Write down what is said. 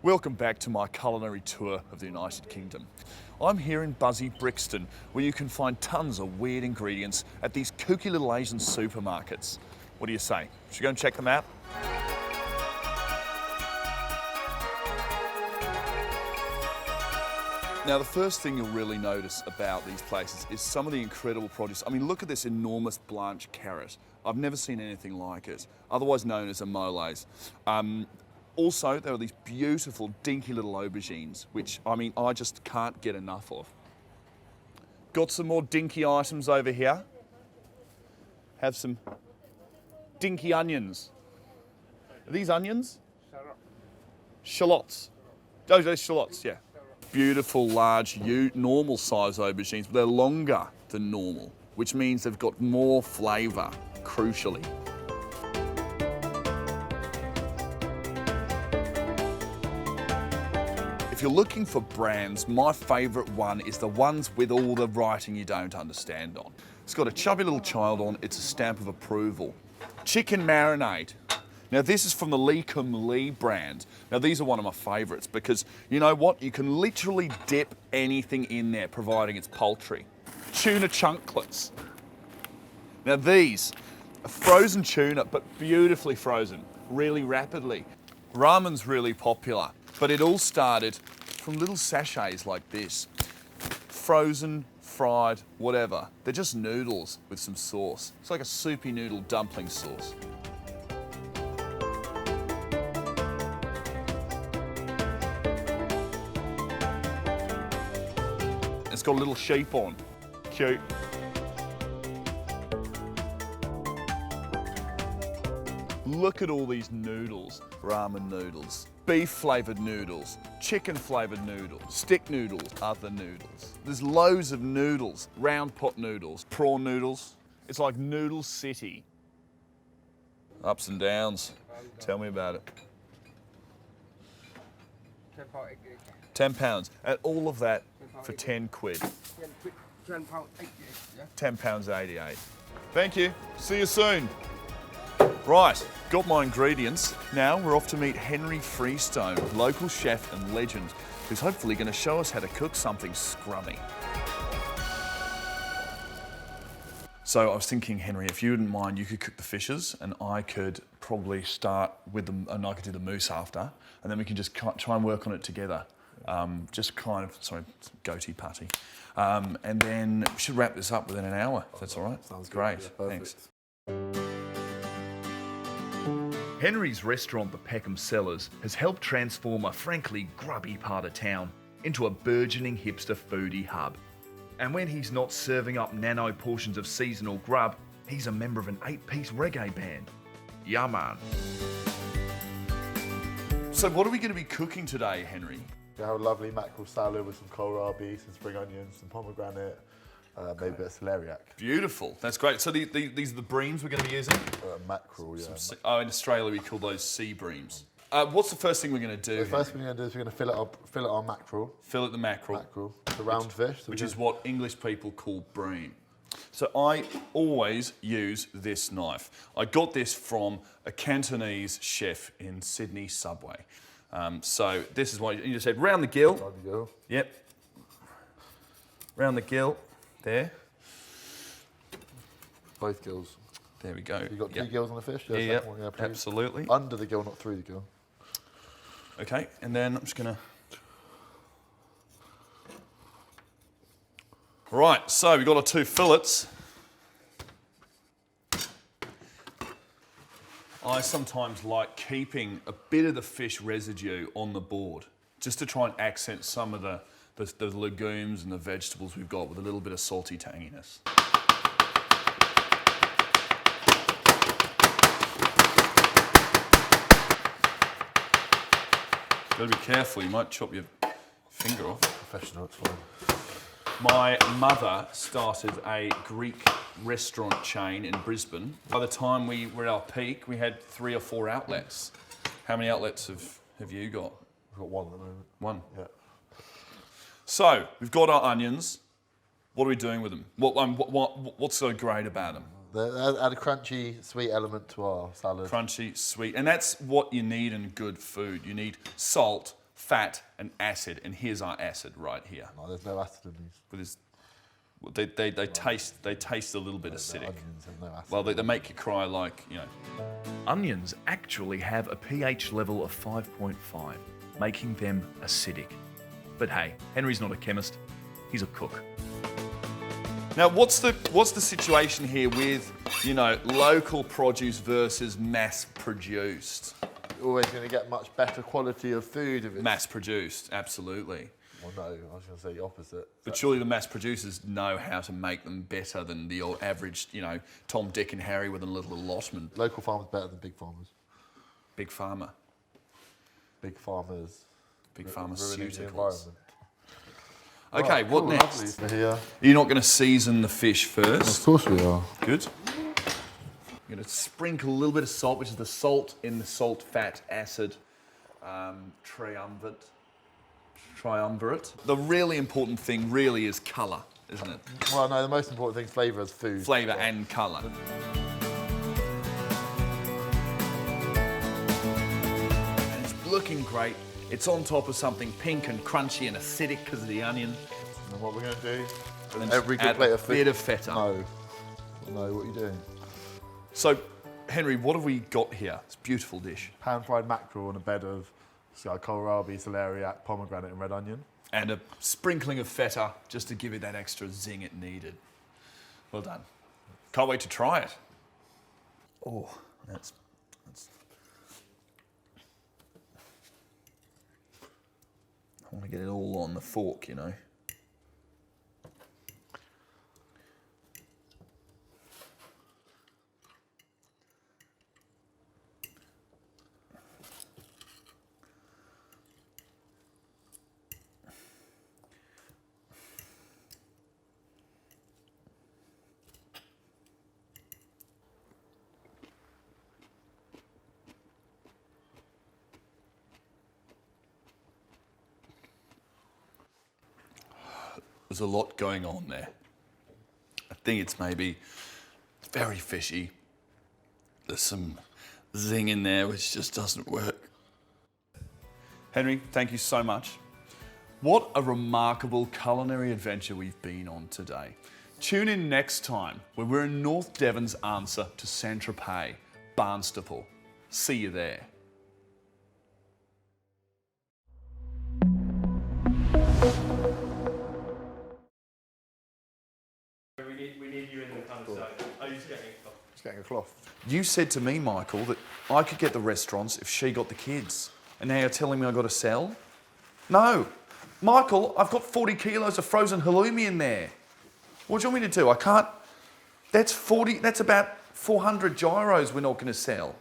Welcome back to my culinary tour of the United Kingdom. I'm here in buzzy Brixton, where you can find tons of weird ingredients at these kooky little Asian supermarkets. What do you say? Should we go and check them out? Now, the first thing you'll really notice about these places is some of the incredible produce. I mean, look at this enormous blanched carrot. I've never seen anything like it, otherwise known as a moles. Also, there are these beautiful, dinky little aubergines, which, I mean, I just can't get enough of. Got some more dinky items over here. Have some dinky onions. Are these onions? Shallots. Oh, they're shallots, yeah. Beautiful, large, normal size aubergines, but they're longer than normal, which means they've got more flavour, crucially. If you're looking for brands, my favourite one is the ones with all the writing you don't understand on. It's got a chubby little child on, it's a stamp of approval. Chicken marinade. Now this is from the Lee brand. Now these are one of my favourites because you know what? You can literally dip anything in there providing it's poultry. Tuna chunklets. Now these are frozen tuna but beautifully frozen, really rapidly. Ramen's really popular, but it all started from little sachets like this. Frozen, fried, whatever. They're just noodles with some sauce. It's like a soupy noodle dumpling sauce. It's got a little sheep on. Cute. Look at all these noodles. Ramen noodles, beef flavoured noodles, chicken flavoured noodles, stick noodles, other noodles. There's loads of noodles, round pot noodles, prawn noodles. It's like Noodle City. Ups and downs. Tell me about it. £10. And all of that for 10 quid. £10.88. Thank you. See you soon. Right, got my ingredients. Now we're off to meet Henry Freestone, local chef and legend, who's hopefully going to show us how to cook something scrummy. So I was thinking, Henry, if you wouldn't mind, you could cook the fishes and I could probably start with them, and I could do the mousse after, and then we can just try and work on it together. Just kind of, sorry, goatee putty. And then we should wrap this up within an hour, if that's all right. Sounds great. Yeah, thanks. Henry's restaurant, the Peckham Cellars, has helped transform a frankly grubby part of town into a burgeoning hipster foodie hub. And when he's not serving up nano portions of seasonal grub, he's a member of an 8-piece reggae band. Yeah, man. So what are we going to be cooking today, Henry? We have a lovely mackerel salad with some kohlrabi, some spring onions, some pomegranate, maybe a bit of celeriac. Beautiful, that's great. So these are the breams we're going to be using? Mackerel, yeah. In Australia we call those sea breams. What's the first thing we're going to do? The first thing we're going to do is we're going to fillet our mackerel. Fillet the mackerel. It's a round fish. So which is what English people call bream. So I always use this knife. I got this from a Cantonese chef in Sydney Subway. So this is what you just said, round the gill. Round the gill. Yep. Round the gill, there. Both gills. There we go. You got two gills on the fish? Yeah, absolutely. Under the gill, not through the gill. Okay, and then I'm just gonna... Right, so we've got our 2 fillets. I sometimes like keeping a bit of the fish residue on the board, just to try and accent some of the legumes and the vegetables we've got with a little bit of salty tanginess. Gotta be careful, you might chop your finger off. Professional, it's fine. My mother started a Greek restaurant chain in Brisbane. By the time we were at our peak, we had 3 or 4 outlets. How many outlets have you got? We've got 1 at the moment. 1? Yeah. So, we've got our onions. What are we doing with them? What's so great about them? They add a crunchy, sweet element to our salad. Crunchy, sweet. And that's what you need in good food. You need salt, fat, and acid. And here's our acid right here. No, there's no acid in these. But they taste a little bit acidic. Onions have no acid. Well, they make you cry like, you know. Onions actually have a pH level of 5.5, making them acidic. But hey, Henry's not a chemist, he's a cook. Now, what's the situation here with, you know, local produce versus mass-produced? You're always going to get much better quality of food if it's... Mass-produced, absolutely. Well, no, I was going to say the opposite. But surely the mass producers know how to make them better than the average, you know, Tom, Dick and Harry with a little allotment. Local farmers better than big farmers. Big pharma. Big farmers. Big ruining the pharmaceuticals. environment. Okay, Right, what cool, next? lovely. Here. You're not going to season the fish first. Of course we are. Good. You're going to sprinkle a little bit of salt, which is the salt in the salt, fat, acid triumvirate. The really important thing really is colour, isn't it? Well, no, the most important thing is flavour is food. Flavour and colour. And it's looking great. It's on top of something pink and crunchy and acidic because of the onion. And what we're going to do, And every good add plate a of food. bit of feta. No. No, what are you doing? So, Henry, what have we got here? It's a beautiful dish. Pan-fried mackerel on a bed of kohlrabi, celeriac, pomegranate and red onion. And a sprinkling of feta just to give it that extra zing it needed. Well done. Can't wait to try it. Oh, that's... I want to get it all on the fork, you know. There's a lot going on there. I think it's maybe very fishy. There's some zing in there which just doesn't work. Henry, thank you so much. What a remarkable culinary adventure we've been on today. Tune in next time when we're in North Devon's answer to Saint-Tropez, Barnstaple. See you there. We need you in the kind of zone. Oh, you're just getting it. Just getting a cloth. You said to me, Michael, that I could get the restaurants if she got the kids. And now you're telling me I've got to sell? No. Michael, I've got 40 kilos of frozen halloumi in there. What do you want me to do? I can't... That's about 400 gyros we're not going to sell.